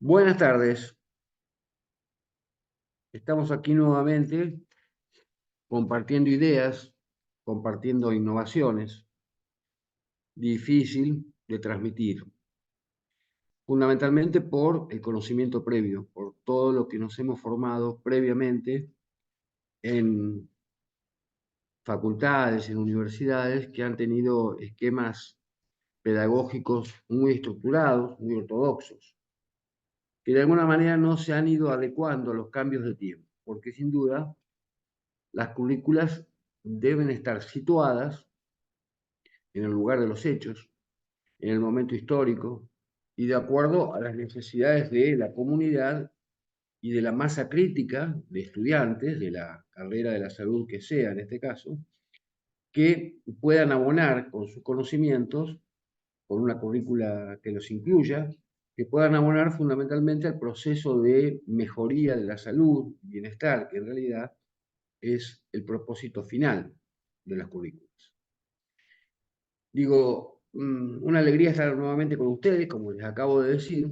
Buenas tardes, estamos aquí nuevamente compartiendo ideas, compartiendo innovaciones, difícil de transmitir, fundamentalmente por el conocimiento previo, por todo lo que nos hemos formado previamente en facultades, en universidades que han tenido esquemas pedagógicos muy estructurados, muy ortodoxos, que de alguna manera no se han ido adecuando a los cambios de tiempo, porque sin duda las currículas deben estar situadas en el lugar de los hechos, en el momento histórico y de acuerdo a las necesidades de la comunidad y de la masa crítica de estudiantes de la carrera de la salud que sea en este caso, que puedan abonar con sus conocimientos, con una currícula que los incluya, que puedan abonar fundamentalmente al proceso de mejoría de la salud, bienestar, que en realidad es el propósito final de las currículas. Digo, una alegría estar nuevamente con ustedes, como les acabo de decir,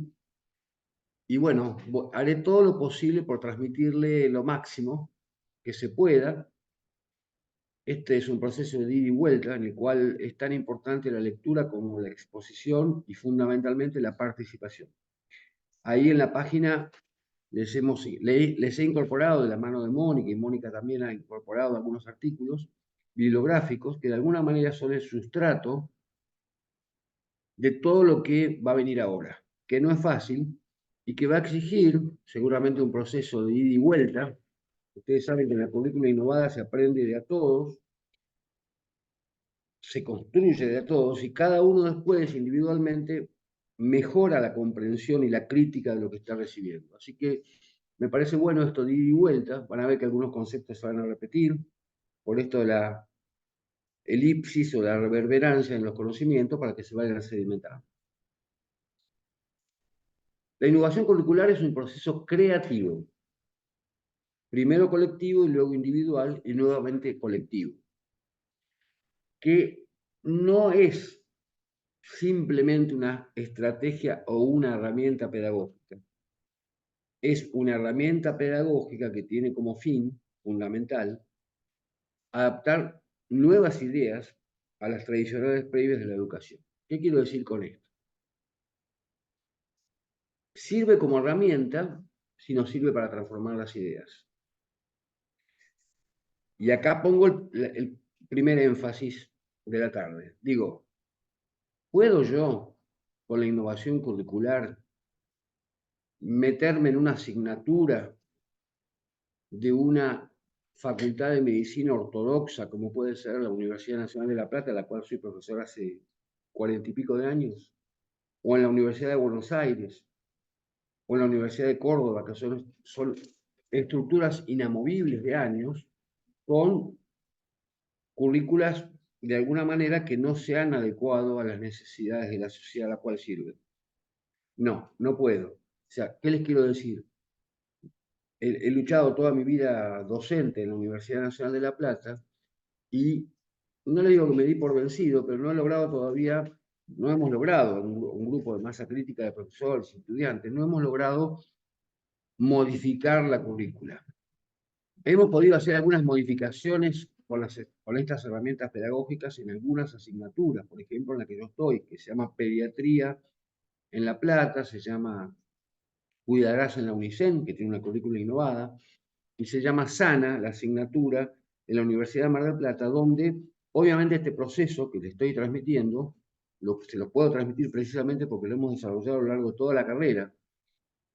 y bueno, haré todo lo posible por transmitirle lo máximo que se pueda. Este es un proceso de ida y vuelta en el cual es tan importante la lectura como la exposición y fundamentalmente la participación. Ahí en la página les he incorporado de la mano de Mónica, y Mónica también ha incorporado algunos artículos bibliográficos que de alguna manera son el sustrato de todo lo que va a venir ahora, que no es fácil y que va a exigir seguramente un proceso de ida y vuelta. Ustedes saben que en la currícula innovada se aprende de a todos, se construye de a todos y cada uno después individualmente mejora la comprensión y la crítica de lo que está recibiendo. Así que me parece bueno esto de ida y vuelta. Van a ver que algunos conceptos se van a repetir por esto de la elipsis o la reverberancia en los conocimientos para que se vayan sedimentando. La innovación curricular es un proceso creativo, primero colectivo y luego individual y nuevamente colectivo, que no es simplemente una estrategia o una herramienta pedagógica. Es una herramienta pedagógica que tiene como fin fundamental adaptar nuevas ideas a las tradicionales previas de la educación. ¿Qué quiero decir con esto? Sirve como herramienta si nos sirve para transformar las ideas. Y acá pongo el primer énfasis de la tarde. Digo, ¿puedo yo, con la innovación curricular, meterme en una asignatura de una facultad de medicina ortodoxa, como puede ser la Universidad Nacional de La Plata, la cual soy profesor hace 40 y pico de años, o en la Universidad de Buenos Aires, o en la Universidad de Córdoba, que son estructuras inamovibles de años, con currículas de alguna manera que no se han adecuado a las necesidades de la sociedad a la cual sirven? No, no puedo. O sea, ¿qué les quiero decir? He luchado toda mi vida docente en la Universidad Nacional de La Plata y no le digo que me di por vencido, pero no he logrado todavía, no hemos logrado, un grupo de masa crítica de profesores y estudiantes, no hemos logrado modificar la currícula. Hemos podido hacer algunas modificaciones con estas herramientas pedagógicas en algunas asignaturas, por ejemplo, en la que yo estoy, que se llama Pediatría en La Plata, se llama Cuidarás en la UNICEN, que tiene una currícula innovada, y se llama Sana, la asignatura de la Universidad de Mar del Plata, donde obviamente este proceso que le estoy transmitiendo, se lo puedo transmitir precisamente porque lo hemos desarrollado a lo largo de toda la carrera,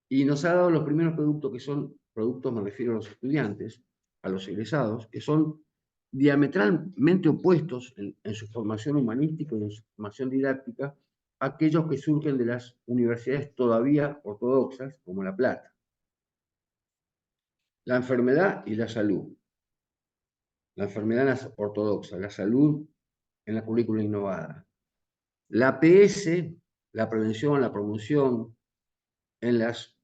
y nos ha dado los primeros productos que son, productos me refiero a los estudiantes, a los egresados, que son diametralmente opuestos en su formación humanística y en su formación didáctica a aquellos que surgen de las universidades todavía ortodoxas, como La Plata. La enfermedad y la salud. La enfermedad ortodoxa, la salud en la currícula innovada. La PS, la prevención, la promoción en las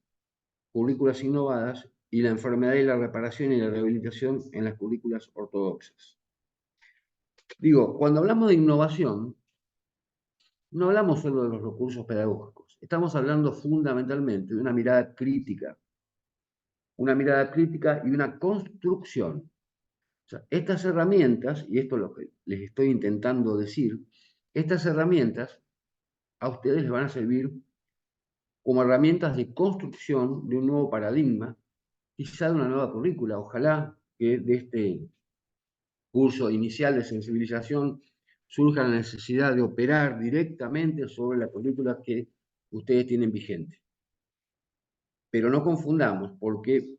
currículas innovadas, y la enfermedad y la reparación y la rehabilitación en las currículas ortodoxas. Digo, cuando hablamos de innovación, no hablamos solo de los recursos pedagógicos, estamos hablando fundamentalmente de una mirada crítica y una construcción. O sea, estas herramientas, y esto es lo que les estoy intentando decir, estas herramientas a ustedes les van a servir como herramientas de construcción de un nuevo paradigma, quizá de una nueva currícula. Ojalá que de este curso inicial de sensibilización surja la necesidad de operar directamente sobre la currícula que ustedes tienen vigente. Pero no confundamos, porque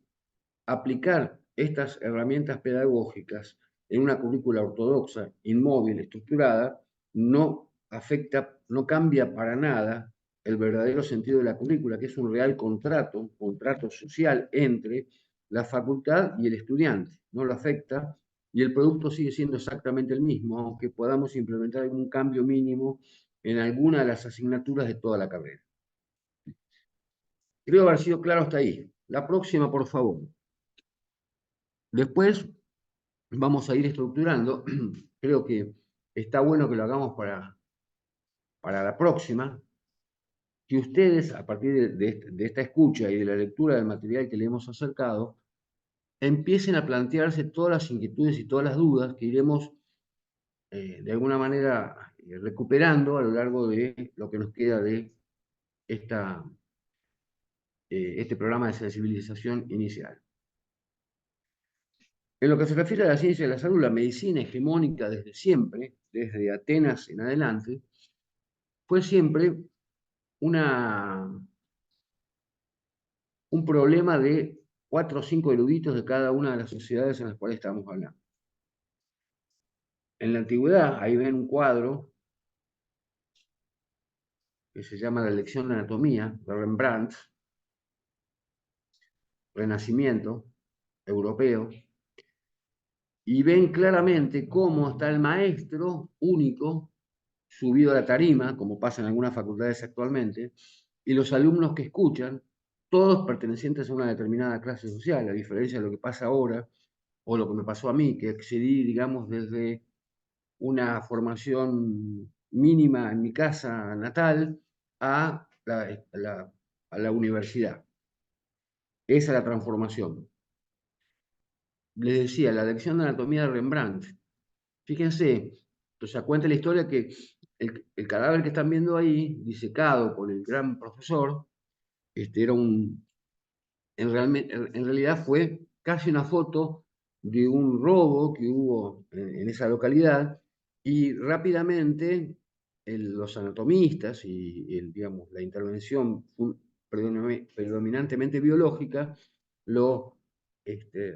aplicar estas herramientas pedagógicas en una currícula ortodoxa, inmóvil, estructurada, no afecta, no cambia para nada el verdadero sentido de la currícula, que es un real contrato, un contrato social entre la facultad y el estudiante. No lo afecta y el producto sigue siendo exactamente el mismo, aunque podamos implementar algún cambio mínimo en alguna de las asignaturas de toda la carrera. Creo haber sido claro hasta ahí. La próxima, por favor. Después vamos a ir estructurando. Creo que está bueno que lo hagamos para la próxima. Que ustedes, a partir de esta escucha y de la lectura del material que le hemos acercado, empiecen a plantearse todas las inquietudes y todas las dudas que iremos de alguna manera recuperando a lo largo de lo que nos queda de este programa de sensibilización inicial. En lo que se refiere a la ciencia de la salud, la medicina hegemónica desde siempre, desde Atenas en adelante, fue siempre un problema de 4 o 5 eruditos de cada una de las sociedades en las cuales estamos hablando. En la antigüedad, ahí ven un cuadro que se llama La lección de anatomía, de Rembrandt, Renacimiento europeo, y ven claramente cómo está el maestro único subido a la tarima, como pasa en algunas facultades actualmente, y los alumnos que escuchan, todos pertenecientes a una determinada clase social, a diferencia de lo que pasa ahora, o lo que me pasó a mí, que accedí, digamos, desde una formación mínima en mi casa natal a la universidad. Esa es la transformación. Les decía, la lección de anatomía de Rembrandt. Fíjense, o sea, cuenta la historia que el cadáver que están viendo ahí, disecado por el gran profesor, era en realidad fue casi una foto de un robo que hubo en esa localidad y rápidamente los anatomistas y digamos, la intervención predominantemente biológica lo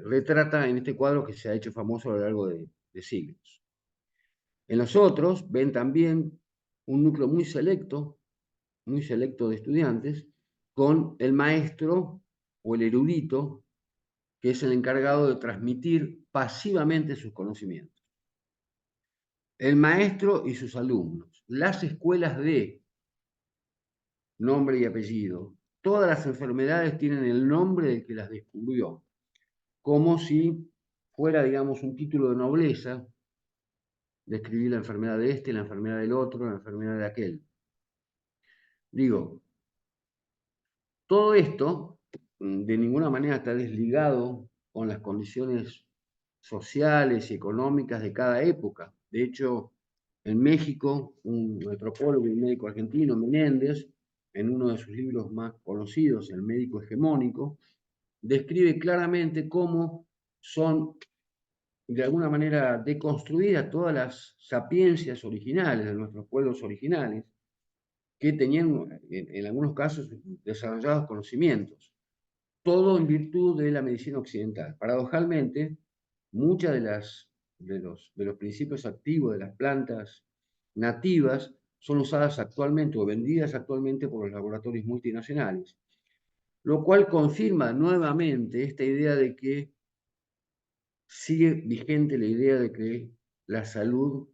retrata en este cuadro que se ha hecho famoso a lo largo de siglos. En los otros ven también un núcleo muy selecto de estudiantes, con el maestro o el erudito, que es el encargado de transmitir pasivamente sus conocimientos. El maestro y sus alumnos, las escuelas de nombre y apellido, todas las enfermedades tienen el nombre del que las descubrió, como si fuera, digamos, un título de nobleza describir la enfermedad de este, la enfermedad del otro, la enfermedad de aquel. Digo, todo esto de ninguna manera está desligado con las condiciones sociales y económicas de cada época. De hecho, en México, un antropólogo y médico argentino, Menéndez, en uno de sus libros más conocidos, El médico hegemónico, describe claramente cómo son de alguna manera deconstruidas todas las sapiencias originales de nuestros pueblos originales, que tenían en algunos casos desarrollados conocimientos, todo en virtud de la medicina occidental. Paradojalmente, muchas de los principios activos de las plantas nativas son usadas actualmente o vendidas actualmente por los laboratorios multinacionales, lo cual confirma nuevamente esta idea de que sigue vigente la idea de que la salud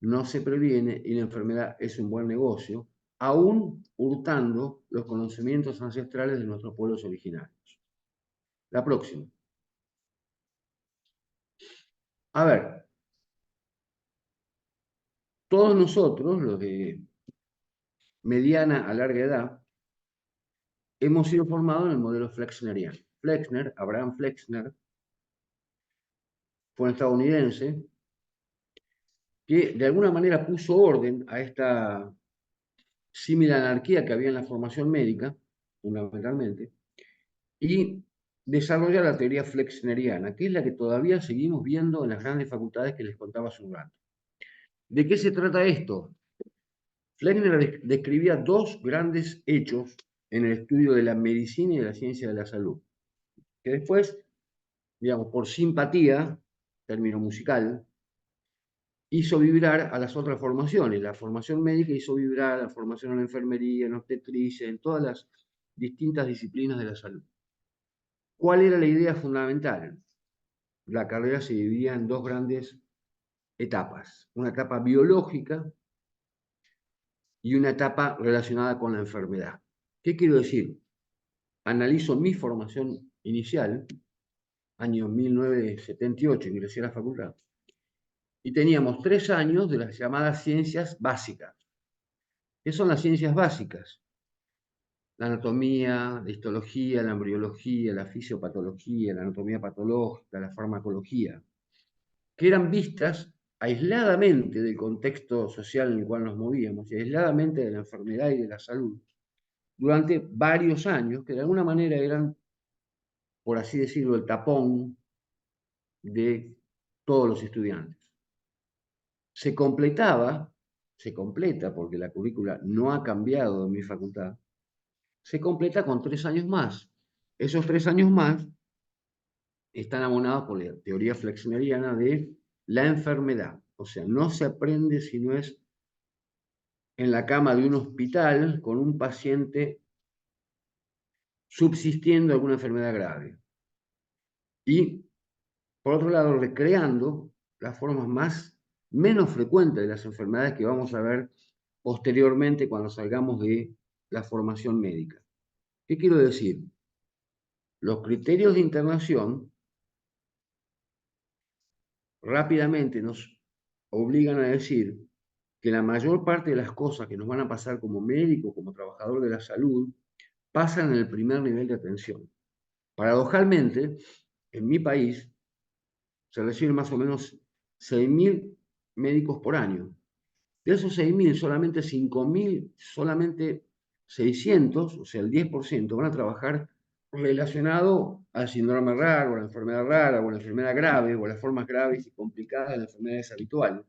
no se previene y la enfermedad es un buen negocio, aún hurtando los conocimientos ancestrales de nuestros pueblos originarios. La próxima. A ver, todos nosotros, los de mediana a larga edad, hemos sido formados en el modelo flexneriano. Flexner, Abraham Flexner, fue un estadounidense que de alguna manera puso orden a esta similar anarquía que había en la formación médica, fundamentalmente, y desarrolla la teoría flexneriana, que es la que todavía seguimos viendo en las grandes facultades que les contaba hace un rato. ¿De qué se trata esto? Flexner describía dos grandes hechos en el estudio de la medicina y de la ciencia de la salud, que después, digamos, por simpatía, término musical, hizo vibrar a las otras formaciones. La formación médica hizo vibrar a la formación en la enfermería, en obstetricia, en todas las distintas disciplinas de la salud. ¿Cuál era la idea fundamental? La carrera se dividía en dos grandes etapas, una etapa biológica y una etapa relacionada con la enfermedad. ¿Qué quiero decir? Analizo mi formación inicial, año 1978, ingresé a la facultad, y teníamos 3 años de las llamadas ciencias básicas. ¿Qué son las ciencias básicas? La anatomía, la histología, la embriología, la fisiopatología, la anatomía patológica, la farmacología, que eran vistas aisladamente del contexto social en el cual nos movíamos y aisladamente de la enfermedad y de la salud durante varios años, que de alguna manera eran, por así decirlo, el tapón de todos los estudiantes. Se completaba, se completa, porque la currícula no ha cambiado en mi facultad, se completa con 3 años más. Esos 3 años más están abonados por la teoría flexneriana de la enfermedad. O sea, no se aprende si no es en la cama de un hospital con un paciente subsistiendo alguna enfermedad grave. Y, por otro lado, recreando las formas menos frecuentes de las enfermedades que vamos a ver posteriormente cuando salgamos de la formación médica. ¿Qué quiero decir? Los criterios de internación rápidamente nos obligan a decir que la mayor parte de las cosas que nos van a pasar como médico, como trabajador de la salud, pasan en el primer nivel de atención. Paradojalmente, en mi país se reciben más o menos 6.000 médicos por año. De esos 6.000, solamente 5.000, solamente 600, o sea, el 10%, van a trabajar relacionado al síndrome raro, o a la enfermedad rara, o a la enfermedad grave, o a las formas graves y complicadas de las enfermedades habituales.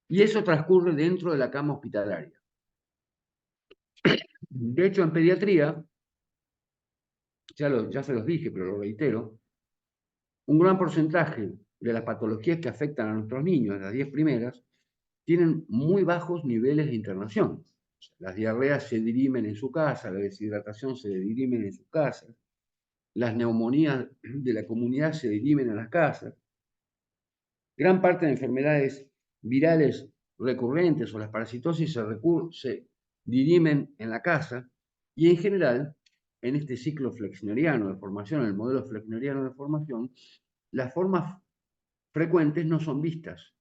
Y eso transcurre dentro de la cama hospitalaria. De hecho, en pediatría, ya se los dije, pero lo reitero, un gran porcentaje de las patologías que afectan a nuestros niños, las 10 primeras, tienen muy bajos niveles de internación. Las diarreas se dirimen en su casa, la deshidratación se dirimen en sus casas, las neumonías de la comunidad se dirimen en las casas. Gran parte de enfermedades virales recurrentes o las parasitosis se dirimen en la casa y en general, en este ciclo flexneriano de formación, en el modelo flexneriano de formación, las formas frecuentes no son vistas.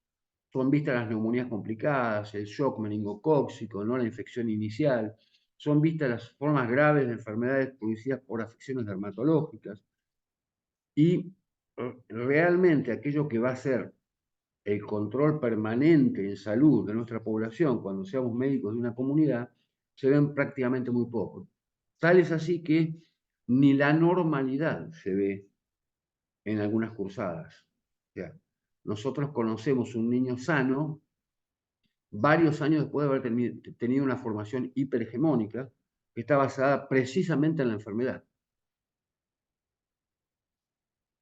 Son vistas las neumonías complicadas, el shock meningocóxico, no la infección inicial. Son vistas las formas graves de enfermedades producidas por afecciones dermatológicas. Y realmente aquello que va a ser el control permanente en salud de nuestra población cuando seamos médicos de una comunidad, se ven prácticamente muy pocos. Tal es así que ni la normalidad se ve en algunas cursadas. O sea, nosotros conocemos un niño sano varios años después de haber tenido una formación hiperhegemónica que está basada precisamente en la enfermedad.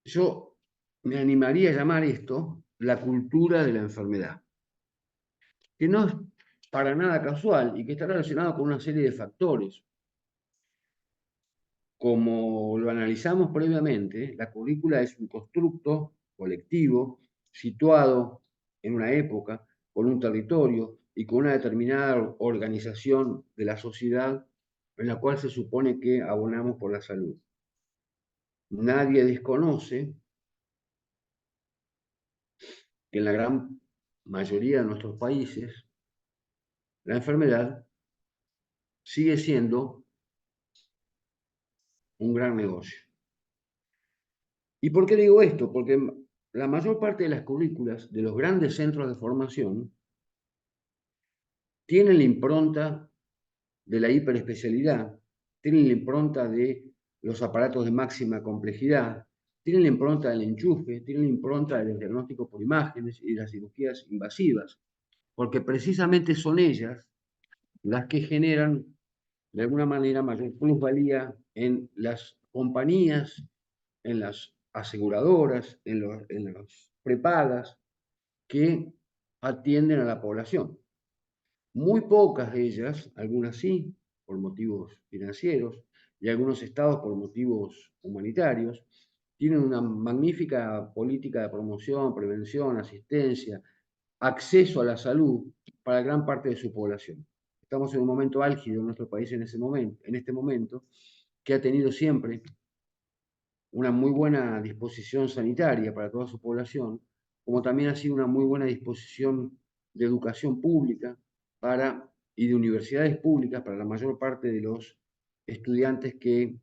Yo me animaría a llamar esto la cultura de la enfermedad, que no es para nada casual y que está relacionado con una serie de factores. Como lo analizamos previamente, la currícula es un constructo colectivo situado en una época, con un territorio y con una determinada organización de la sociedad en la cual se supone que abonamos por la salud. Nadie desconoce que en la gran mayoría de nuestros países la enfermedad sigue siendo un gran negocio. ¿Y por qué digo esto? Porque la mayor parte de las currículas de los grandes centros de formación tienen la impronta de la hiperespecialidad, tienen la impronta de los aparatos de máxima complejidad, tienen la impronta del enchufe, tienen la impronta del diagnóstico por imágenes y de las cirugías invasivas, porque precisamente son ellas las que generan de alguna manera mayor plusvalía en las compañías, en las aseguradoras, en las prepagas que atienden a la población. Muy pocas de ellas, algunas sí, por motivos financieros, y algunos estados por motivos humanitarios, tienen una magnífica política de promoción, prevención, asistencia, acceso a la salud para gran parte de su población. Estamos en un momento álgido en nuestro país en este momento, que ha tenido siempre una muy buena disposición sanitaria para toda su población, como también ha sido una muy buena disposición de educación pública y de universidades públicas para la mayor parte de los estudiantes que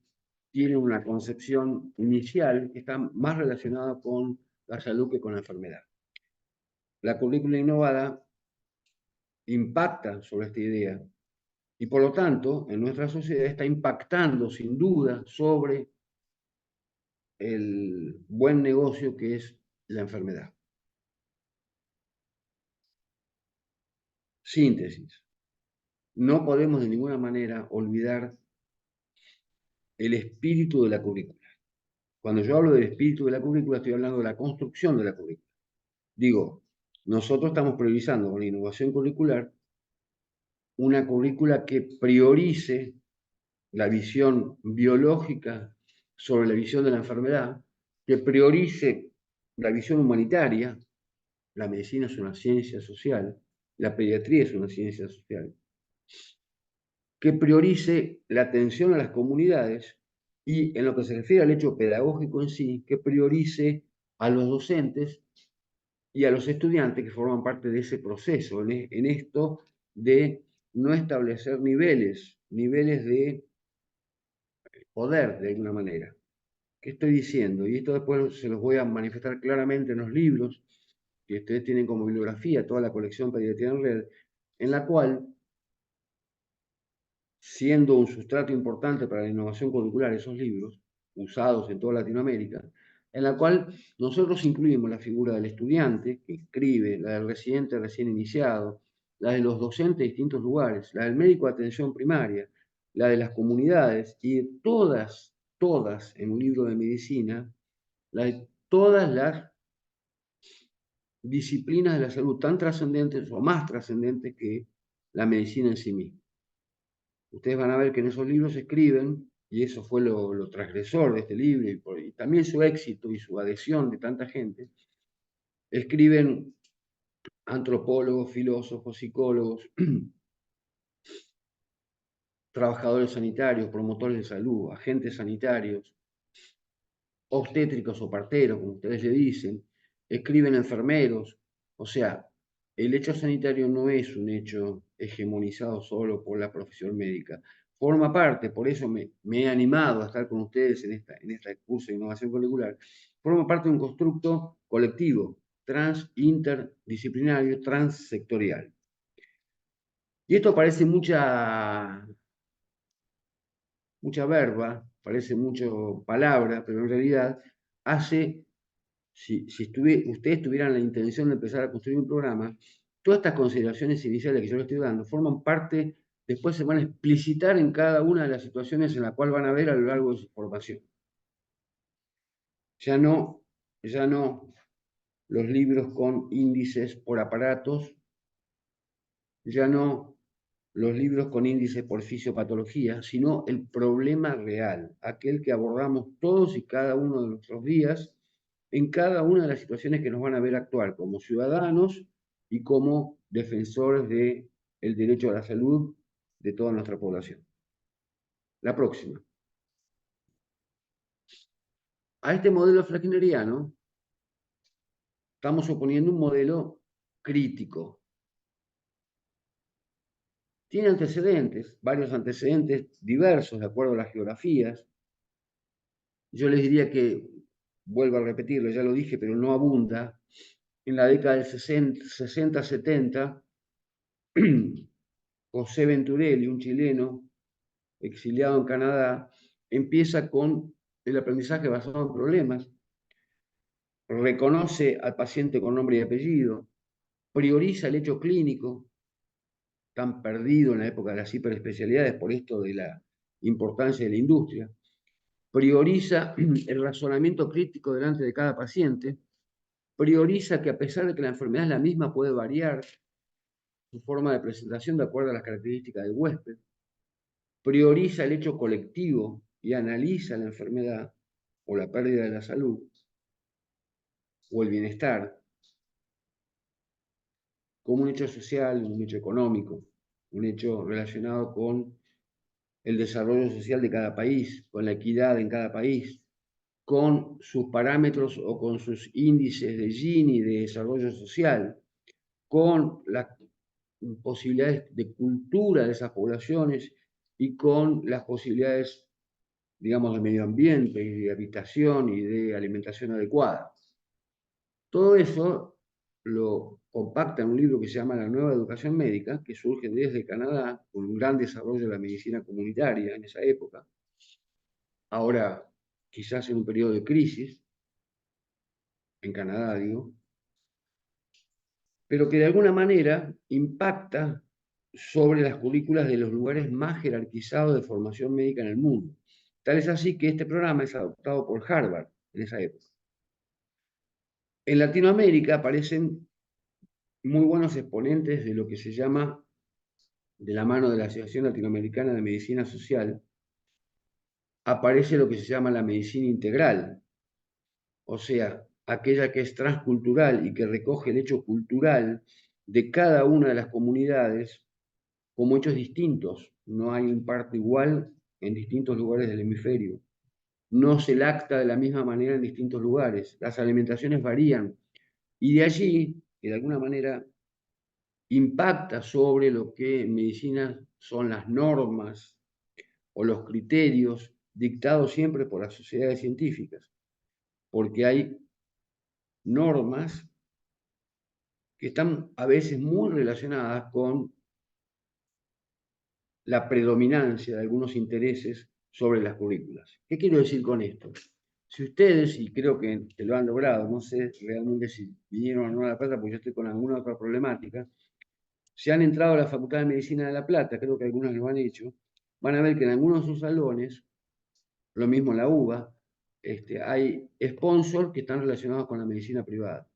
tienen una concepción inicial que está más relacionada con la salud que con la enfermedad. La currícula innovada impacta sobre esta idea y por lo tanto en nuestra sociedad está impactando sin duda sobre el buen negocio que es la enfermedad. Síntesis. No podemos de ninguna manera olvidar el espíritu de la currícula. Cuando yo hablo del espíritu de la currícula, estoy hablando de la construcción de la currícula. Digo, nosotros estamos priorizando con la innovación curricular una currícula que priorice la visión biológica sobre la visión de la enfermedad, que priorice la visión humanitaria. La medicina es una ciencia social, la pediatría es una ciencia social, que priorice la atención a las comunidades y en lo que se refiere al hecho pedagógico en sí, que priorice a los docentes y a los estudiantes que forman parte de ese proceso, en esto de no establecer niveles de poder de alguna manera. ¿Qué estoy diciendo? Y esto después se los voy a manifestar claramente en los libros que ustedes tienen como bibliografía, toda la colección Pediatría en Red, en la cual, siendo un sustrato importante para la innovación curricular, esos libros, usados en toda Latinoamérica, en la cual nosotros incluimos la figura del estudiante que escribe, la del residente recién iniciado, la de los docentes de distintos lugares, la del médico de atención primaria, la de las comunidades y de todas en un libro de medicina, de todas las disciplinas de la salud tan trascendentes o más trascendentes que la medicina en sí misma. Ustedes van a ver que en esos libros se escriben, y eso fue lo transgresor de este libro, y también su éxito y su adhesión de tanta gente, escriben antropólogos, filósofos, psicólogos, trabajadores sanitarios, promotores de salud, agentes sanitarios, obstétricos o parteros, como ustedes le dicen, escriben enfermeros, o sea, el hecho sanitario no es un hecho hegemonizado solo por la profesión médica. Forma parte, por eso me he animado a estar con ustedes en este curso de innovación curricular, forma parte de un constructo colectivo, interdisciplinario, transsectorial. Y esto parece mucha verba, parece mucho palabra, pero en realidad hace, si ustedes tuvieran la intención de empezar a construir un programa, todas estas consideraciones iniciales que yo les estoy dando forman parte, después se van a explicitar en cada una de las situaciones en las cuales van a ver a lo largo de su formación. Ya no los libros con índices por aparatos, ya no los libros con índices por fisiopatología, sino el problema real, aquel que abordamos todos y cada uno de nuestros días en cada una de las situaciones que nos van a ver actuar como ciudadanos y como defensores del derecho a la salud de toda nuestra población. La próxima. A este modelo flaqueneriano estamos oponiendo un modelo crítico. tiene antecedentes, varios antecedentes diversos de acuerdo a las geografías. Yo les diría que, vuelvo a repetirlo, ya lo dije, pero no abunda. En la década del 60-70, José Venturelli, un chileno exiliado en Canadá, empieza con el aprendizaje basado en problemas, reconoce al paciente con nombre y apellido, prioriza el hecho clínico, tan perdido en la época de las hiperespecialidades por esto de la importancia de la industria, prioriza el razonamiento crítico delante de cada paciente, prioriza que a pesar de que la enfermedad es la misma, puede variar su forma de presentación de acuerdo a las características del huésped, prioriza el hecho colectivo y analiza la enfermedad o la pérdida de la salud o el bienestar como un hecho social, un hecho económico, un hecho relacionado con el desarrollo social de cada país, con la equidad en cada país, con sus parámetros o con sus índices de Gini de desarrollo social, con las posibilidades de cultura de esas poblaciones y con las posibilidades, digamos, de medio ambiente y de habitación y de alimentación adecuada. Todo eso lo compacta en un libro que se llama La Nueva Educación Médica, que surge desde Canadá, con un gran desarrollo de la medicina comunitaria en esa época. Ahora, quizás en un periodo de crisis, en Canadá, digo, pero que de alguna manera impacta sobre las currículas de los lugares más jerarquizados de formación médica en el mundo. Tal es así que este programa es adoptado por Harvard en esa época. En Latinoamérica aparecen muy buenos exponentes de lo que se llama, de la mano de la Asociación Latinoamericana de Medicina Social, aparece lo que se llama la medicina integral, o sea, aquella que es transcultural y que recoge el hecho cultural de cada una de las comunidades como hechos distintos. No hay un parto igual en distintos lugares del hemisferio. No se lacta de la misma manera en distintos lugares. Las alimentaciones varían. Y de allí, que de alguna manera impacta sobre lo que en medicina son las normas o los criterios dictados siempre por las sociedades científicas. Porque hay normas que están a veces muy relacionadas con la predominancia de algunos intereses sobre las currículas. ¿Qué quiero decir con esto? Si ustedes, y creo que lo han logrado, no sé realmente si vinieron o no a La Plata, porque yo estoy con alguna otra problemática, si han entrado a la Facultad de Medicina de La Plata, creo que algunos lo han hecho, van a ver que en algunos de sus salones, lo mismo en la UBA, hay sponsors que están relacionados con la medicina privada.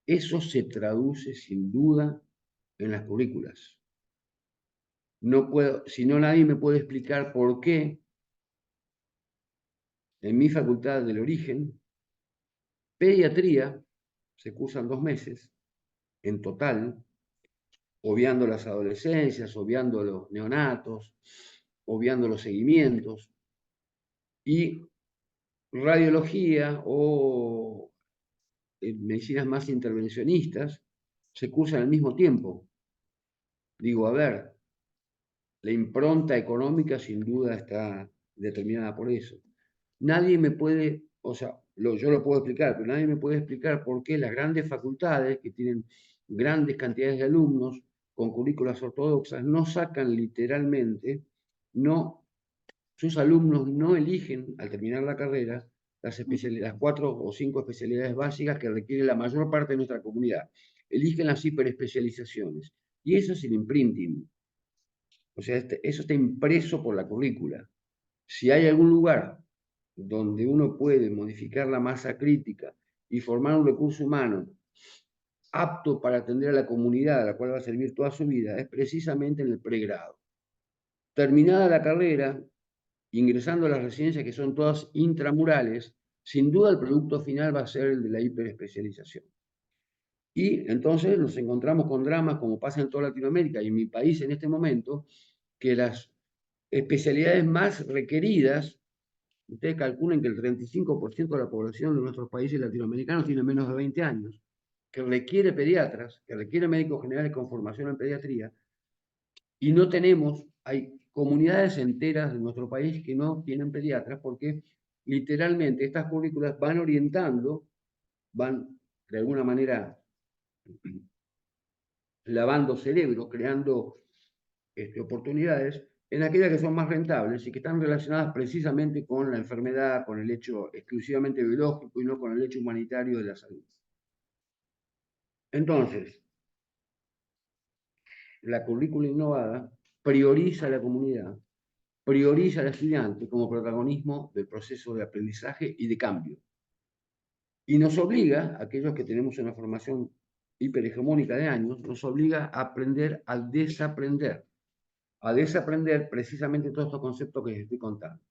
Eso se traduce sin duda en las currículas. No puedo, si no, nadie me puede explicar por qué en mi facultad del origen, pediatría se cursan 2 meses en total, obviando las adolescencias, obviando los neonatos, obviando los seguimientos, y radiología o medicinas más intervencionistas se cursan al mismo tiempo. Digo, a ver, la impronta económica sin duda está determinada por eso. Nadie me puede, o sea, yo lo puedo explicar, pero nadie me puede explicar por qué las grandes facultades que tienen grandes cantidades de alumnos con currículas ortodoxas no sacan literalmente, no, sus alumnos no eligen al terminar la carrera las 4 o 5 especialidades básicas que requiere la mayor parte de nuestra comunidad. Eligen las hiperespecializaciones. Y eso es el imprinting. O sea, eso está impreso por la currícula. Si hay algún lugar donde uno puede modificar la masa crítica y formar un recurso humano apto para atender a la comunidad a la cual va a servir toda su vida, es precisamente en el pregrado. Terminada la carrera, ingresando a las residencias que son todas intramurales, sin duda el producto final va a ser el de la hiperespecialización. Y entonces nos encontramos con dramas como pasa en toda Latinoamérica y en mi país en este momento, que las especialidades más requeridas, ustedes calculen que el 35% de la población de nuestros países latinoamericanos tiene menos de 20 años, que requiere pediatras, que requiere médicos generales con formación en pediatría, Y no tenemos, hay comunidades enteras de nuestro país que no tienen pediatras porque literalmente estas currículas van orientando, van de alguna manera lavando cerebro, creando oportunidades en aquellas que son más rentables y que están relacionadas precisamente con la enfermedad, con el hecho exclusivamente biológico y no con el hecho humanitario de la salud. Entonces, la currícula innovada prioriza a la comunidad, prioriza al estudiante como protagonismo del proceso de aprendizaje y de cambio. Y nos obliga, a aquellos que tenemos una formación hiperhegemónica de años, nos obliga a aprender a desaprender precisamente todos estos conceptos que les estoy contando.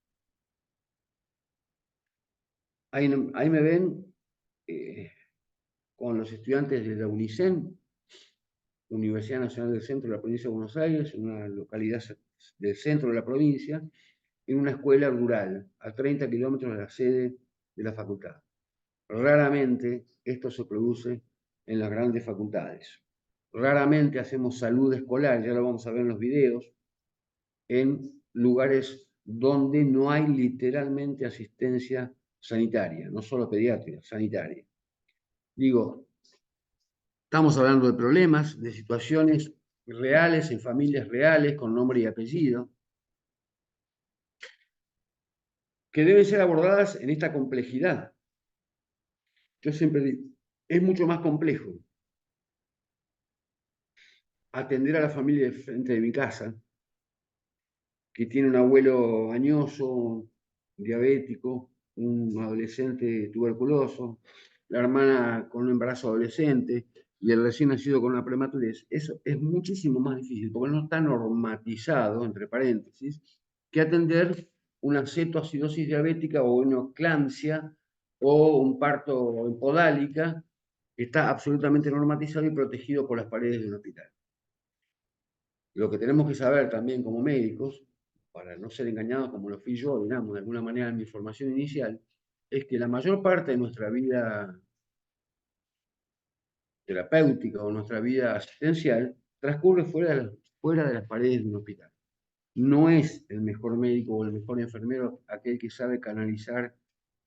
Ahí me ven con los estudiantes de la UNICEN, Universidad Nacional del Centro de la Provincia de Buenos Aires, en una localidad del centro de la provincia, en una escuela rural, a 30 kilómetros de la sede de la facultad. Raramente esto se produce en las grandes facultades. Raramente hacemos salud escolar, ya lo vamos a ver en los videos, en lugares donde no hay literalmente asistencia sanitaria, no solo pediátrica, sanitaria. Digo, estamos hablando de problemas, de situaciones reales, en familias reales, con nombre y apellido, que deben ser abordadas en esta complejidad. Yo siempre digo, es mucho más complejo atender a la familia de frente de mi casa, que tiene un abuelo añoso, diabético, un adolescente tuberculoso, la hermana con un embarazo adolescente y el recién nacido con una prematurez. Eso es muchísimo más difícil porque no está normatizado, entre paréntesis, que atender una cetoacidosis diabética o una eclampsia o un parto en podálica, que está absolutamente normatizado y protegido por las paredes de un hospital. Lo que tenemos que saber también como médicos, para no ser engañados como lo fui yo, digamos, de alguna manera en mi formación inicial, es que la mayor parte de nuestra vida terapéutica o nuestra vida asistencial transcurre fuera de las paredes de un hospital. No es el mejor médico o el mejor enfermero aquel que sabe canalizar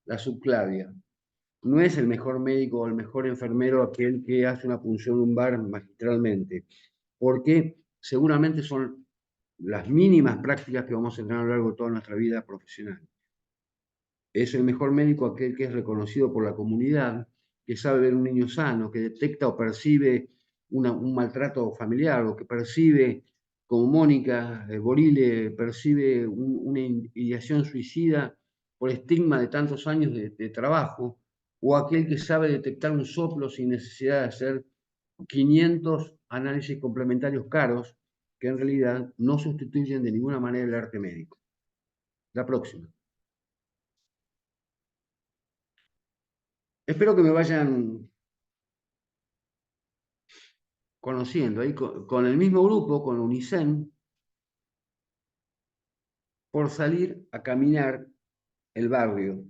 la subclavia. No es el mejor médico o el mejor enfermero aquel que hace una punción lumbar magistralmente, porque seguramente son las mínimas prácticas que vamos a tener a lo largo de toda nuestra vida profesional. Es el mejor médico aquel que es reconocido por la comunidad, que sabe ver un niño sano, que detecta o percibe un maltrato familiar, o que percibe, como Mónica Borile, percibe una ideación suicida por estigma de tantos años de trabajo, o aquel que sabe detectar un soplo sin necesidad de hacer 500 análisis complementarios caros que en realidad no sustituyen de ninguna manera el arte médico. La próxima. Espero que me vayan conociendo ahí con el mismo grupo, con UNICEN, por salir a caminar el barrio.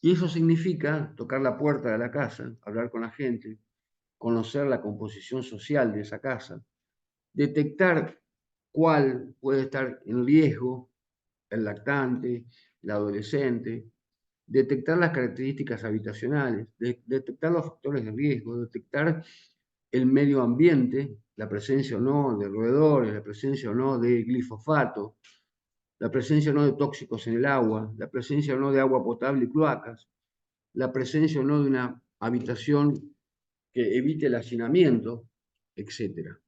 Y eso significa tocar la puerta de la casa, hablar con la gente, conocer la composición social de esa casa, detectar cuál puede estar en riesgo, el lactante, el adolescente, detectar las características habitacionales, detectar los factores de riesgo, detectar el medio ambiente, la presencia o no de roedores, la presencia o no de glifosato, la presencia o no de tóxicos en el agua, la presencia o no de agua potable y cloacas, la presencia o no de una habitación que evite el hacinamiento, etc.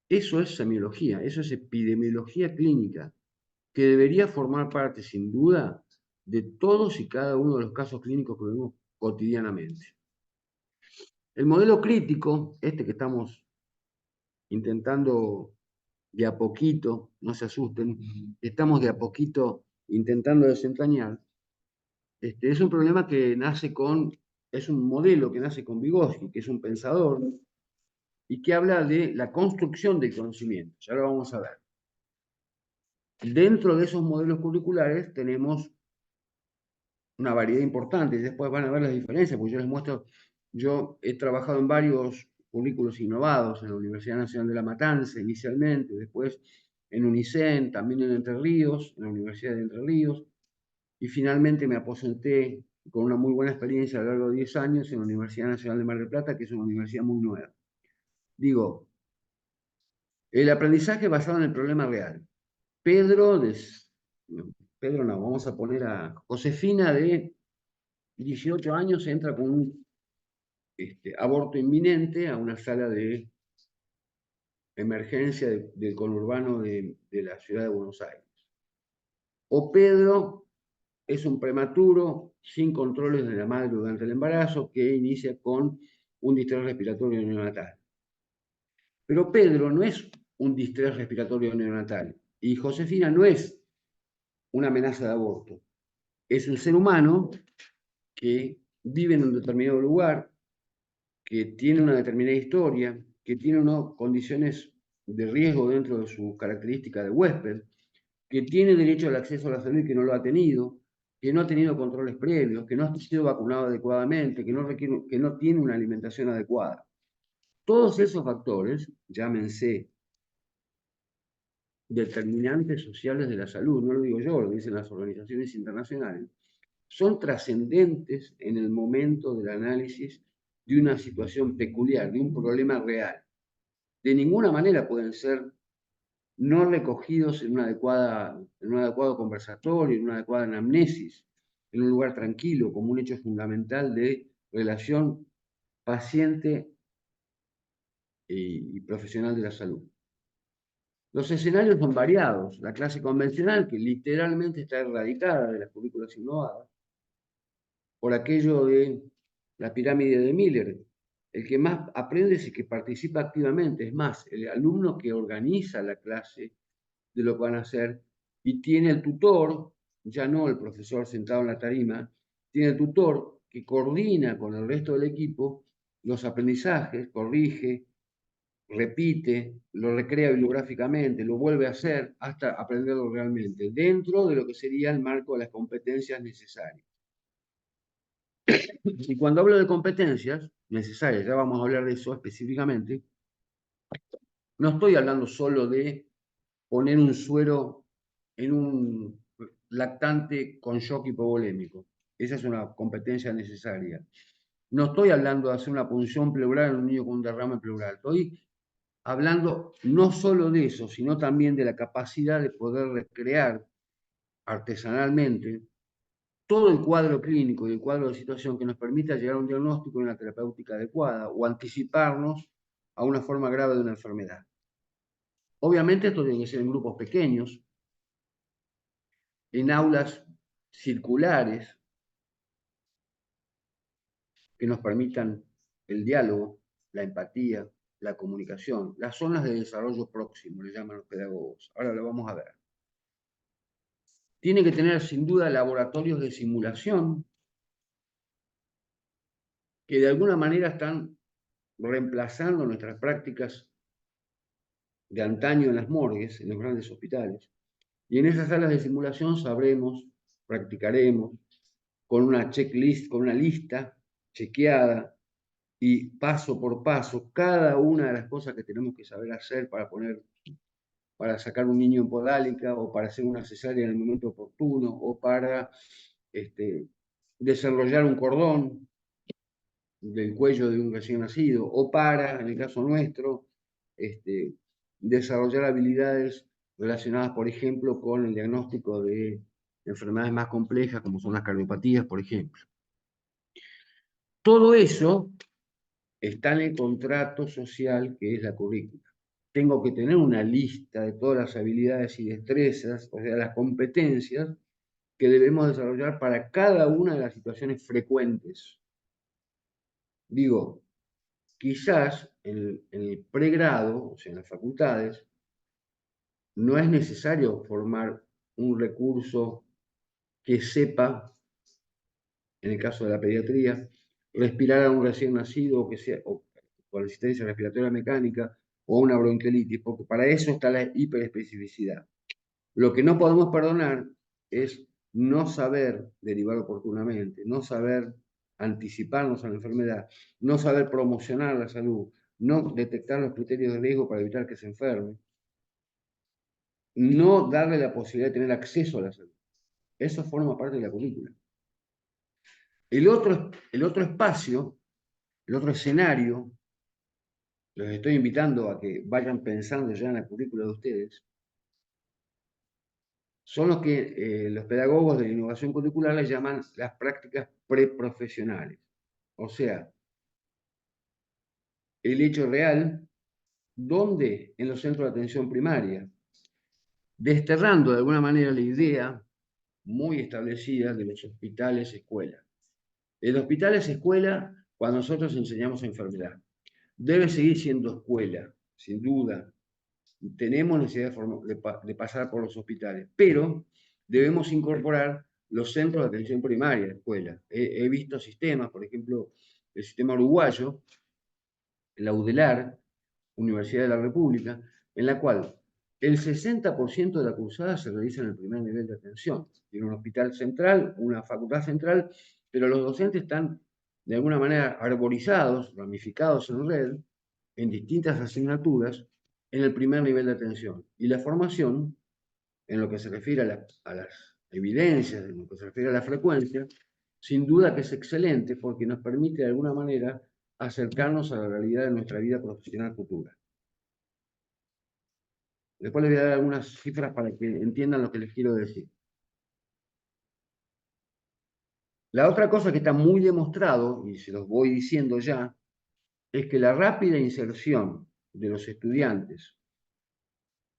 Eso es semiología, eso es epidemiología clínica, que debería formar parte, sin duda, de todos y cada uno de los casos clínicos que vemos cotidianamente. El modelo crítico, este que estamos intentando de a poquito, no se asusten, estamos de a poquito intentando desentrañar, es un problema que nace es un modelo que nace con Vygotsky, que es un pensador, y que habla de la construcción del conocimiento. Ya lo vamos a ver. Dentro de esos modelos curriculares tenemos una variedad importante, y después van a ver las diferencias, porque yo les muestro, yo he trabajado en varios currículos innovados en la Universidad Nacional de La Matanza inicialmente, después en UNICEN, también en Entre Ríos, en la Universidad de Entre Ríos, y finalmente me aposenté con una muy buena experiencia a lo largo de 10 años en la Universidad Nacional de Mar del Plata, que es una universidad muy nueva. Digo, el aprendizaje basado en el problema real. Pedro, Pedro no, vamos a poner a Josefina de 18 años, entra con un aborto inminente a una sala de emergencia del conurbano de la ciudad de Buenos Aires. O Pedro es un prematuro sin controles de la madre durante el embarazo que inicia con un distrés respiratorio neonatal. Pero Pedro no es un distrés respiratorio neonatal y Josefina no es una amenaza de aborto. Es un ser humano que vive en un determinado lugar, que tiene una determinada historia, que tiene unas condiciones de riesgo dentro de su característica de huésped, que tiene derecho al acceso a la salud y que no lo ha tenido, que no ha tenido controles previos, que no ha sido vacunado adecuadamente, que no tiene una alimentación adecuada. Todos esos factores, llámense determinantes sociales de la salud, no lo digo yo, lo dicen las organizaciones internacionales, son trascendentes en el momento del análisis de una situación peculiar, de un problema real. De ninguna manera pueden ser no recogidos en un adecuado conversatorio, en una adecuada anamnesis, en un lugar tranquilo, como un hecho fundamental de relación paciente y profesional de la salud. Los escenarios son variados. La clase convencional, que literalmente está erradicada de las currículas innovadas, por aquello de la pirámide de Miller. El que más aprende es el que participa activamente, es más, el alumno que organiza la clase de lo que van a hacer y tiene el tutor, ya no el profesor sentado en la tarima, tiene el tutor que coordina con el resto del equipo los aprendizajes, corrige, repite, lo recrea bibliográficamente, lo vuelve a hacer hasta aprenderlo realmente, dentro de lo que sería el marco de las competencias necesarias. Y cuando hablo de competencias necesarias, ya vamos a hablar de eso específicamente, no estoy hablando solo de poner un suero en un lactante con shock hipovolémico. Esa es una competencia necesaria. No estoy hablando de hacer una punción pleural en un niño con un derrame pleural. Estoy hablando no solo de eso, sino también de la capacidad de poder recrear artesanalmente todo el cuadro clínico y el cuadro de situación que nos permita llegar a un diagnóstico y una terapéutica adecuada o anticiparnos a una forma grave de una enfermedad. Obviamente esto tiene que ser en grupos pequeños, en aulas circulares que nos permitan el diálogo, la empatía, la comunicación, las zonas de desarrollo próximo, le llaman los pedagogos. Ahora lo vamos a ver. Tiene que tener sin duda laboratorios de simulación que de alguna manera están reemplazando nuestras prácticas de antaño en las morgues, en los grandes hospitales. Y en esas salas de simulación sabremos, practicaremos, con una checklist, con una lista chequeada y paso por paso, cada una de las cosas que tenemos que saber hacer para sacar un niño en podálica, o para hacer una cesárea en el momento oportuno, o para desarrollar un cordón del cuello de un recién nacido, o para, en el caso nuestro, desarrollar habilidades relacionadas, por ejemplo, con el diagnóstico de enfermedades más complejas, como son las cardiopatías, por ejemplo. Todo eso está en el contrato social que es la currícula. Tengo que tener una lista de todas las habilidades y destrezas, o sea, las competencias que debemos desarrollar para cada una de las situaciones frecuentes. Digo, quizás en el pregrado, o sea, en las facultades, no es necesario formar un recurso que sepa, en el caso de la pediatría, respirar a un recién nacido o que sea, o con asistencia respiratoria mecánica o una bronquiolitis, porque para eso está la hiperespecificidad. Lo que no podemos perdonar es no saber derivar oportunamente, no saber anticiparnos a la enfermedad, no saber promocionar la salud, no detectar los criterios de riesgo para evitar que se enferme, no darle la posibilidad de tener acceso a la salud. Eso forma parte de la currícula. El otro espacio, el otro escenario, los estoy invitando a que vayan pensando ya en la currícula de ustedes, son los que los pedagogos de la innovación curricular les llaman las prácticas preprofesionales. O sea, el hecho real, ¿dónde? En los centros de atención primaria, desterrando de alguna manera la idea muy establecida de los hospitales escuela. El hospital es escuela cuando nosotros enseñamos enfermedad. Debe seguir siendo escuela, sin duda. Tenemos necesidad de pasar por los hospitales, pero debemos incorporar los centros de atención primaria, escuela. He visto sistemas, por ejemplo, el sistema uruguayo, la UDELAR, Universidad de la República, en la cual el 60% de la cursada se realiza en el primer nivel de atención. Tiene un hospital central, una facultad central, pero los docentes están de alguna manera arborizados, ramificados en red, en distintas asignaturas, en el primer nivel de atención. Y la formación, en lo que se refiere a las evidencias, en lo que se refiere a la frecuencia, sin duda que es excelente porque nos permite de alguna manera acercarnos a la realidad de nuestra vida profesional futura. Después les voy a dar algunas cifras para que entiendan lo que les quiero decir. La otra cosa que está muy demostrado, y se los voy diciendo ya, es que la rápida inserción de los estudiantes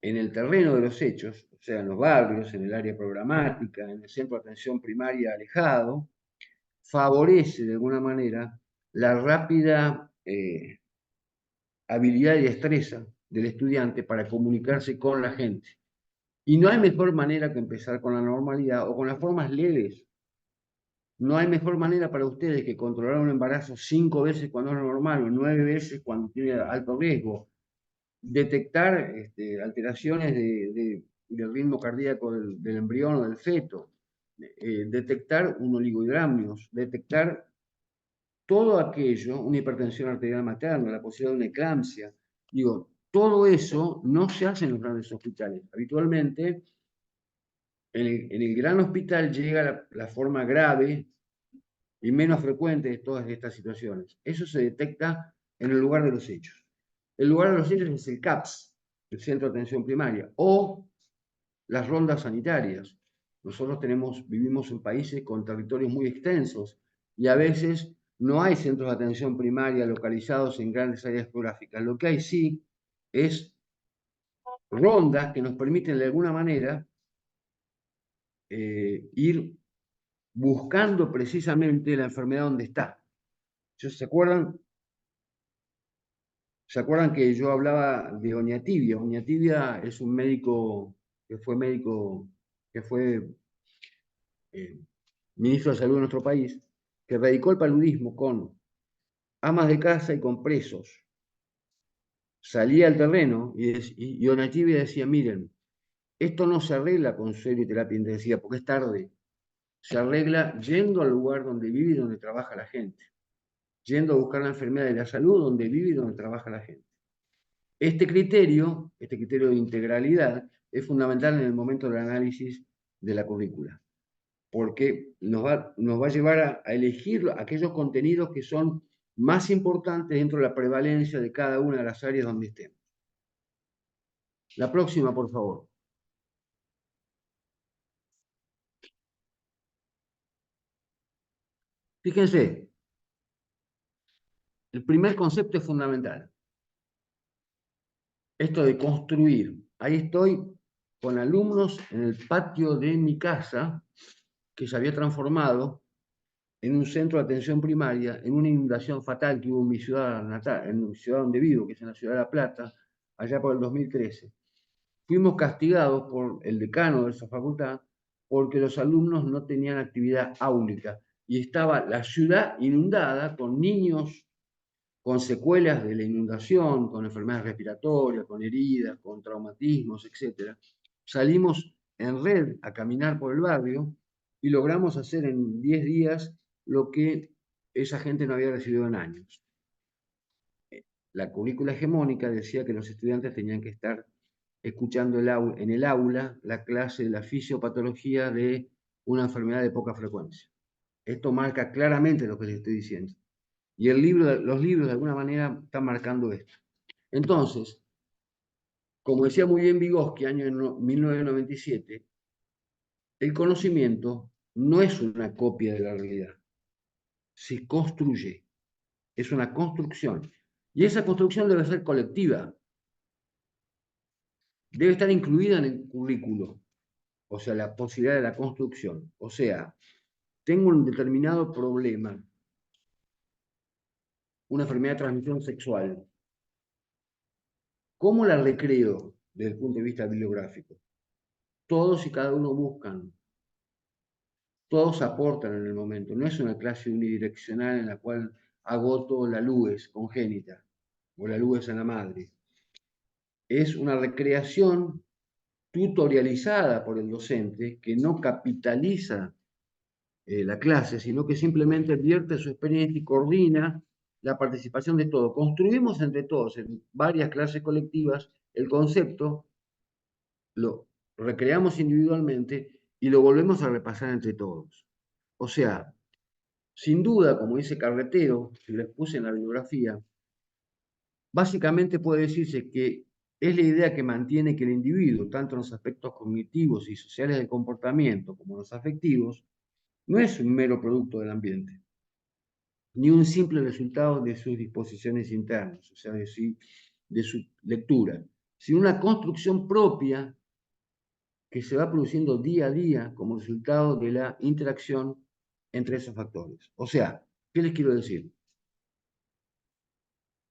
en el terreno de los hechos, o sea, en los barrios, en el área programática, en el centro de atención primaria alejado, favorece de alguna manera la rápida habilidad y destreza del estudiante para comunicarse con la gente. Y no hay mejor manera que empezar con la normalidad o con las formas leves. No hay mejor manera para ustedes que controlar un embarazo 5 veces cuando es normal o 9 veces cuando tiene alto riesgo. Detectar alteraciones del ritmo cardíaco del embrión o del feto. Detectar un oligohidramnios. Detectar todo aquello, una hipertensión arterial materna, la posibilidad de una eclampsia. Digo, todo eso no se hace en los grandes hospitales. Habitualmente, en el gran hospital llega la forma grave y menos frecuente de todas estas situaciones. Eso se detecta en el lugar de los hechos. El lugar de los hechos es el CAPS, el Centro de Atención Primaria, o las rondas sanitarias. Nosotros vivimos en países con territorios muy extensos y a veces no hay centros de atención primaria localizados en grandes áreas geográficas. Lo que hay sí es rondas que nos permiten de alguna manera ir buscando precisamente la enfermedad donde está. ¿Se acuerdan? ¿Se acuerdan que yo hablaba de Oñatibia? Oñatibia es un médico, que fue ministro de Salud de nuestro país, que erradicó el paludismo con amas de casa y con presos. Salía al terreno y Oñatibia decía, miren, esto no se arregla con suero y terapia intensiva porque es tarde. Se arregla yendo al lugar donde vive y donde trabaja la gente. Yendo a buscar la enfermedad de la salud donde vive y donde trabaja la gente. Este criterio de integralidad, es fundamental en el momento del análisis de la currícula, porque nos va a llevar a elegir aquellos contenidos que son más importantes dentro de la prevalencia de cada una de las áreas donde estemos. La próxima, por favor. Fíjense, el primer concepto es fundamental. Esto de construir. Ahí estoy con alumnos en el patio de mi casa, que se había transformado en un centro de atención primaria, en una inundación fatal que hubo en mi ciudad natal, en mi ciudad donde vivo, que es en la ciudad de La Plata, allá por el 2013. Fuimos castigados por el decano de esa facultad porque los alumnos no tenían actividad áulica y estaba la ciudad inundada con niños con secuelas de la inundación, con enfermedades respiratorias, con heridas, con traumatismos, etc. Salimos en red a caminar por el barrio y logramos hacer en 10 días lo que esa gente no había recibido en años. la currícula hegemónica decía que los estudiantes tenían que estar escuchando en el aula la clase de la fisiopatología de una enfermedad de poca frecuencia. Esto marca claramente lo que les estoy diciendo. Y los libros de alguna manera están marcando esto. Entonces, como decía muy bien Vygotsky, año 1997, el conocimiento no es una copia de la realidad, se construye, es una construcción. Y esa construcción debe ser colectiva, debe estar incluida en el currículo, o sea, la posibilidad de la construcción. O sea, tengo un determinado problema, una enfermedad de transmisión sexual. ¿Cómo la recreo desde el punto de vista bibliográfico? Todos y cada uno buscan, todos aportan en el momento. No es una clase unidireccional en la cual agoto la luz congénita o la luz en la madre. Es una recreación tutorializada por el docente que no capitaliza la clase, sino que simplemente vierte su experiencia y coordina la participación de todos. Construimos entre todos en varias clases colectivas el concepto, lo recreamos individualmente y lo volvemos a repasar entre todos. O sea, sin duda, como dice Carretero, que les puse en la bibliografía, básicamente puede decirse que es la idea que mantiene que el individuo, tanto en los aspectos cognitivos y sociales del comportamiento como en los afectivos, no es un mero producto del ambiente, ni un simple resultado de sus disposiciones internas, o sea, de su lectura, sino una construcción propia que se va produciendo día a día como resultado de la interacción entre esos factores. O sea, ¿qué les quiero decir?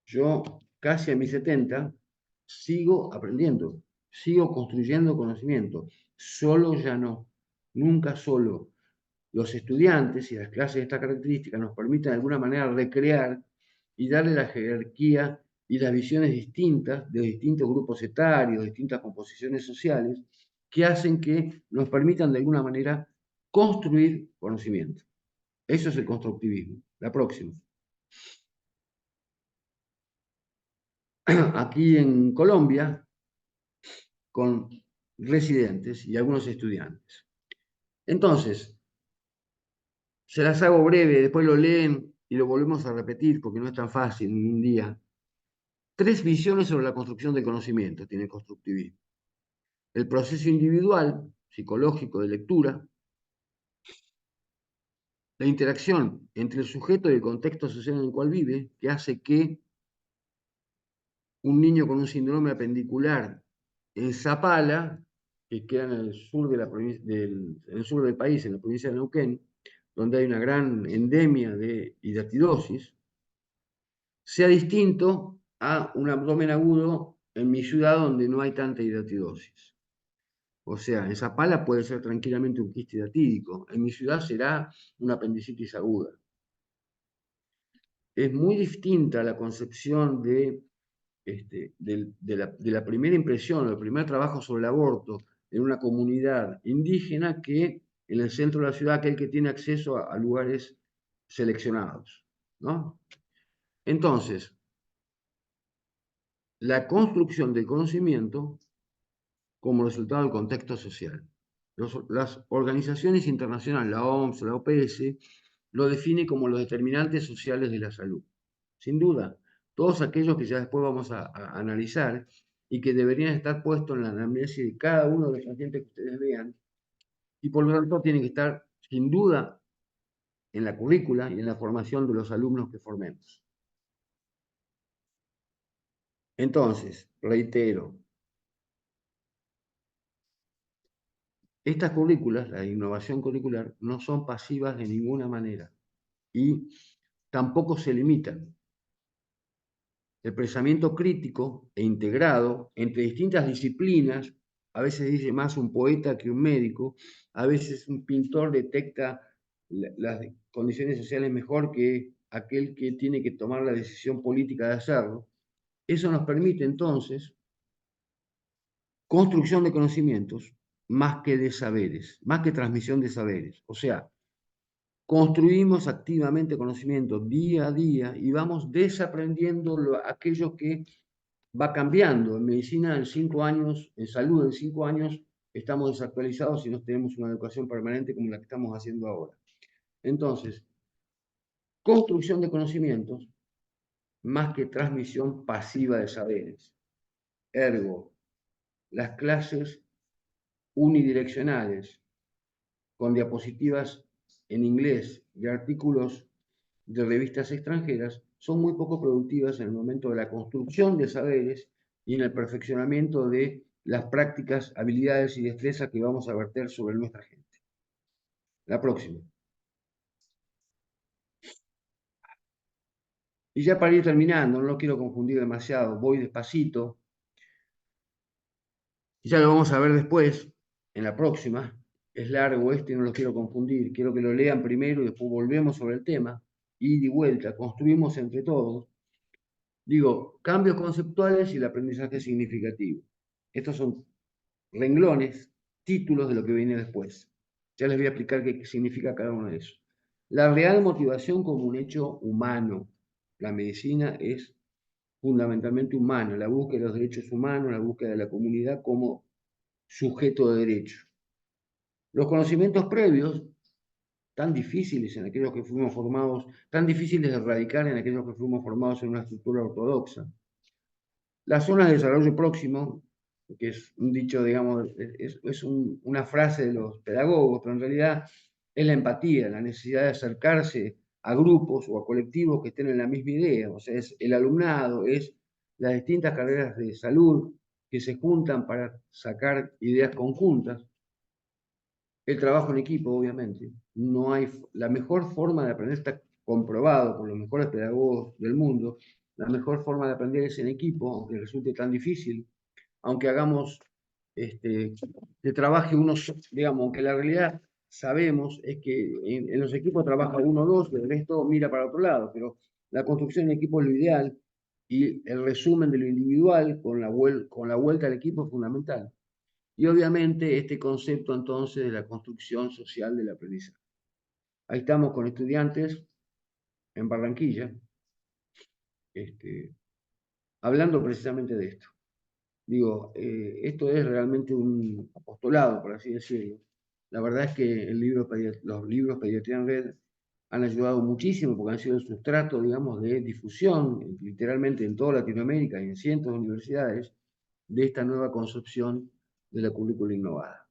Yo, casi a mis 70, sigo aprendiendo, sigo construyendo conocimiento. Solo ya no, nunca solo. Los estudiantes y las clases de esta característica nos permiten de alguna manera recrear y darle la jerarquía y las visiones distintas de distintos grupos etarios, distintas composiciones sociales, que hacen que nos permitan de alguna manera construir conocimiento. Eso es el constructivismo. La próxima. Aquí en Colombia, con residentes y algunos estudiantes. Entonces, se las hago breve, después lo leen y lo volvemos a repetir porque no es tan fácil en un día. 3 visiones sobre la construcción del conocimiento tiene el constructivismo. El proceso individual, psicológico de lectura, la interacción entre el sujeto y el contexto social en el cual vive, que hace que un niño con un síndrome apendicular en Zapala, que queda en el sur, en el sur del país, en la provincia de Neuquén, donde hay una gran endemia de hidatidosis, sea distinto a un abdomen agudo en mi ciudad donde no hay tanta hidatidosis. O sea, en Zapala puede ser tranquilamente un quiste hidatídico, en mi ciudad será una apendicitis aguda. Es muy distinta la concepción de la primera impresión, el primer trabajo sobre el aborto en una comunidad indígena que en el centro de la ciudad, aquel que tiene acceso a lugares seleccionados, ¿no? Entonces, la construcción del conocimiento como resultado del contexto social. Las organizaciones internacionales, la OMS, la OPS, lo definen como los determinantes sociales de la salud. Sin duda, todos aquellos que ya después vamos a analizar y que deberían estar puestos en la anamnesis de cada uno de los pacientes que ustedes vean, y por lo tanto tienen que estar sin duda en la currícula y en la formación de los alumnos que formemos. Entonces, reitero, estas currículas, la innovación curricular, no son pasivas de ninguna manera y tampoco se limitan. El pensamiento crítico e integrado entre distintas disciplinas, a veces dice más un poeta que un médico, a veces un pintor detecta las condiciones sociales mejor que aquel que tiene que tomar la decisión política de hacerlo. Eso nos permite entonces construcción de conocimientos más que de saberes, más que transmisión de saberes. O sea, construimos activamente conocimiento día a día y vamos desaprendiendo aquello que va cambiando. En medicina, en 5 años, en salud, en 5 años, estamos desactualizados si no tenemos una educación permanente como la que estamos haciendo ahora. Entonces, construcción de conocimientos más que transmisión pasiva de saberes. Ergo, las clases unidireccionales con diapositivas en inglés y artículos de revistas extranjeras son muy poco productivas en el momento de la construcción de saberes y en el perfeccionamiento de las prácticas, habilidades y destrezas que vamos a verter sobre nuestra gente. La próxima. Y ya para ir terminando, no lo quiero confundir demasiado, voy despacito. Ya lo vamos a ver después, en la próxima. Es largo este, no lo quiero confundir. Quiero que lo lean primero y después volvemos sobre el tema. Y de vuelta, construimos entre todos. Digo, cambios conceptuales y el aprendizaje significativo. Estos son renglones, títulos de lo que viene después. Ya les voy a explicar qué significa cada uno de esos. La real motivación como un hecho humano. La medicina es fundamentalmente humana, la búsqueda de los derechos humanos, la búsqueda de la comunidad como sujeto de derecho. Los conocimientos previos, tan difíciles en aquellos que fuimos formados, tan difíciles de erradicar en aquellos que fuimos formados en una estructura ortodoxa. Las zonas de desarrollo próximo, que es un dicho, digamos, una frase de los pedagogos, pero en realidad es la empatía, la necesidad de acercarse a grupos o a colectivos que estén en la misma idea, o sea, es el alumnado, es las distintas carreras de salud que se juntan para sacar ideas conjuntas. El trabajo en equipo, obviamente. No hay, la mejor forma de aprender está comprobado por los mejores pedagogos del mundo. La mejor forma de aprender es en equipo, aunque resulte tan difícil, aunque hagamos, que trabaje uno, digamos, aunque la realidad sabemos es que en los equipos trabaja uno o dos, el resto mira para otro lado, pero la construcción en equipo es lo ideal y el resumen de lo individual con la vuelta al equipo es fundamental. Y obviamente este concepto entonces de la construcción social del aprendizaje. Ahí estamos con estudiantes en Barranquilla, hablando precisamente de esto. Digo, esto es realmente un apostolado, por así decirlo. La verdad es que los libros Pediatría en Red han ayudado muchísimo porque han sido el sustrato, digamos, de difusión, literalmente en toda Latinoamérica y en cientos de universidades, de esta nueva concepción de la currícula innovada.